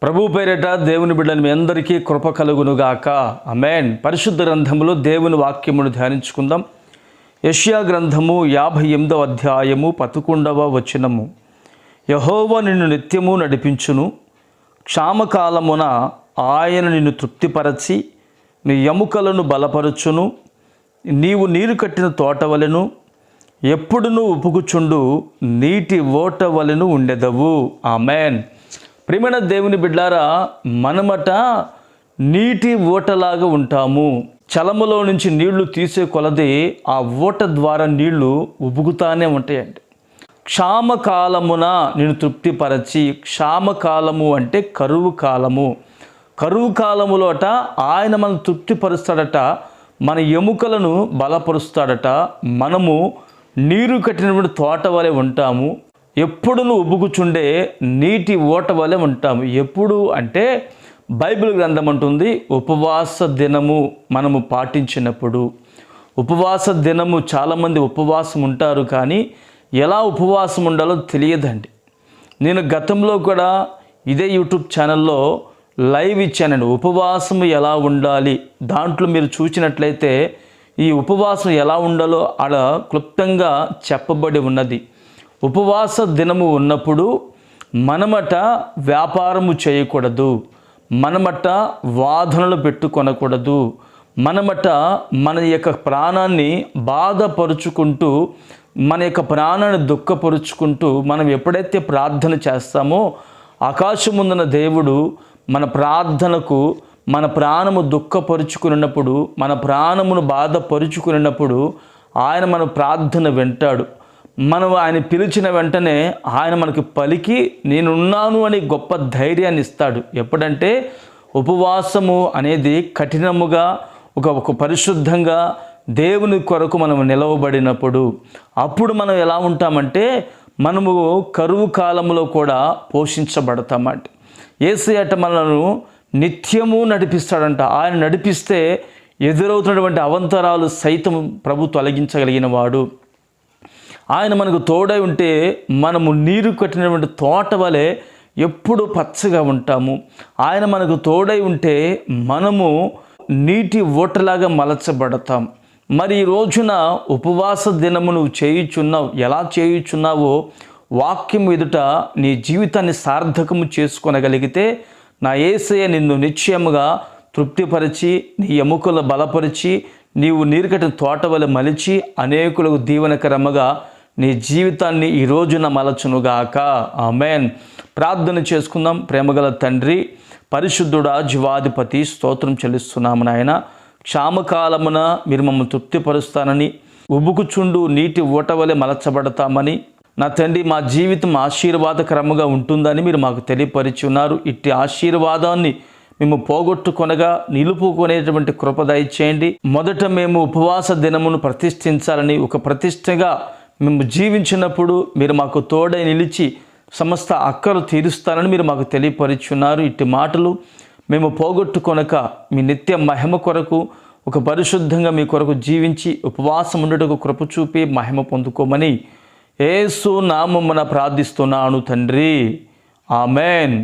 ప్రభు పేరిట దేవుని బిడ్డలు మీ అందరికీ కృప కలుగునుగాక. ఆమేన్. పరిశుద్ధ గ్రంథములో దేవుని వాక్యమును ధ్యానించుకుందాం. యెషయా గ్రంథము 58వ అధ్యాయము 11వ వచనము. యెహోవా నిన్ను నిత్యము నడిపించును, క్షామకాలమున ఆయన నిన్ను తృప్తిపరచి నీ ఎముకలను బలపరచును. నీవు నీరు కట్టిన తోట వలెను, ఎప్పుడునూ ఉపుకుచుండు నీటి ఓట వలెను ఉండెదవు. ఆమేన్. ప్రియమైన దేవుని బిడ్డారా, మనమట నీటి ఓటలాగా ఉంటాము. చలములో నుంచి నీళ్లు తీసే కొలది ఆ ఓట ద్వారా నీళ్లు ఉబుకుతానే ఉంటాయండి. క్షామకాలమున నేను తృప్తిపరచి, క్షామకాలము అంటే కరువు కాలము. కరువు కాలములో అట ఆయన మనం తృప్తిపరుస్తాడట, మన ఎముకలను బలపరుస్తాడట. మనము నీరు కట్టినటువంటి తోట వలె ఉంటాము, ఎప్పుడును ఉబ్బుకుచుండే నీటి ఓట వలె ఉంటాము. ఎప్పుడు అంటే బైబిల్ గ్రంథం అంటుంది, ఉపవాస దినము మనము పాటించినప్పుడు. ఉపవాస దినము చాలామంది ఉపవాసం ఉంటారు, కానీ ఎలా ఉపవాసం ఉండాలో తెలియదండి. నేను గతంలో కూడా ఇదే యూట్యూబ్ ఛానల్లో లైవ్ ఇచ్చానండి, ఉపవాసం ఎలా ఉండాలి. దాంట్లో మీరు చూసినట్లయితే ఈ ఉపవాసం ఎలా ఉండాలో అక్కడ క్లుప్తంగా చెప్పబడి ఉన్నది. ఉపవాస దినము ఉన్నప్పుడు మనమట వ్యాపారము చేయకూడదు, మనమట వాదనలు పెట్టుకొనకూడదు, మనమట మన యొక్క ప్రాణాన్ని బాధపరుచుకుంటూ, మన యొక్క ప్రాణాన్ని దుఃఖపరుచుకుంటూ మనం ఎప్పుడైతే ప్రార్థన చేస్తామో ఆకాశముందున దేవుడు మన ప్రార్థనకు, మన ప్రాణము దుఃఖపరుచుకున్నప్పుడు, మన ప్రాణమును బాధపరుచుకున్నప్పుడు ఆయన మన ప్రార్థన వింటాడు. మనం ఆయన పిలిచిన వెంటనే ఆయన మనకు పలికి నేనున్నాను అని గొప్ప ధైర్యాన్ని ఇస్తాడు. ఎప్పుడంటే ఉపవాసము అనేది కఠినముగా ఒక పరిశుద్ధంగా దేవుని కొరకు మనం నిలవబడినప్పుడు, అప్పుడు మనం ఎలా ఉంటామంటే మనము కరువు కాలంలో కూడా పోషించబడతామంట. యేసయ్య మనను నిత్యము నడిపిస్తాడంట. ఆయన నడిపిస్తే ఎదురవుతున్నటువంటి అవంతరాలు సైతం ప్రభు తొలగించగలిగిన వాడు. ఆయన మనకు తోడై ఉంటే మనము నీరు కట్టినటువంటి తోట వలె ఎప్పుడు పచ్చగా ఉంటాము. ఆయన మనకు తోడై ఉంటే మనము నీటి ఓటలాగా మలచబడతాం. మరి ఈ రోజున ఉపవాస దినము నువ్వు చేయుచున్నావు. ఎలా చేయుచున్నావో వాక్యం ఎదుట నీ జీవితాన్ని సార్థకము చేసుకొనగలిగితే నా యేసయ్య నిన్ను నిశ్చయముగా తృప్తిపరిచి, నీ ఎముకలు బలపరిచి, నీవు నీరు కట్టిన తోట వలె మలిచి అనేకులకు దీవెనకరముగా నీ జీవితాన్ని ఈ రోజున మలచునుగాక. ఆమేన్. ప్రార్థన చేసుకుందాం. ప్రేమగల తండ్రి, పరిశుద్ధుడా, జీవాధిపతి, స్తోత్రం చెల్లిస్తున్నాము నాయన. క్షామకాలమున మీరు మమ్మల్ని తృప్తిపరుస్తానని, ఉబుకుచుండు నీటి ఓట వలె మలచబడతామని నా తండ్రి, మా జీవితం ఆశీర్వాదకరముగా ఉంటుందని మీరు మాకు తెలియపరిచి ఉన్నారు. ఇట్టి ఆశీర్వాదాన్ని మేము పోగొట్టుకొనగా నిలుపుకునేటువంటి కృప దయచేయండి. మొదట మేము ఉపవాస దినమును ప్రతిష్ఠించాలని, ఒక ప్రతిష్టగా మేము జీవించినప్పుడు మీరు మాకు తోడై నిలిచి సమస్త అక్కలు తీరుస్తారని మీరు మాకు తెలియపరిచున్నారు. ఇట్టి మాటలు మేము పోగొట్టుకొనక మీ నిత్య మహిమ కొరకు ఒక పరిశుద్ధంగా మీ కొరకు జీవించి ఉపవాసం ఉండటకు కృప చూపి మహిమ పొందుకోమని యేసు నామమున ప్రార్థిస్తున్నాను తండ్రి. ఆమేన్.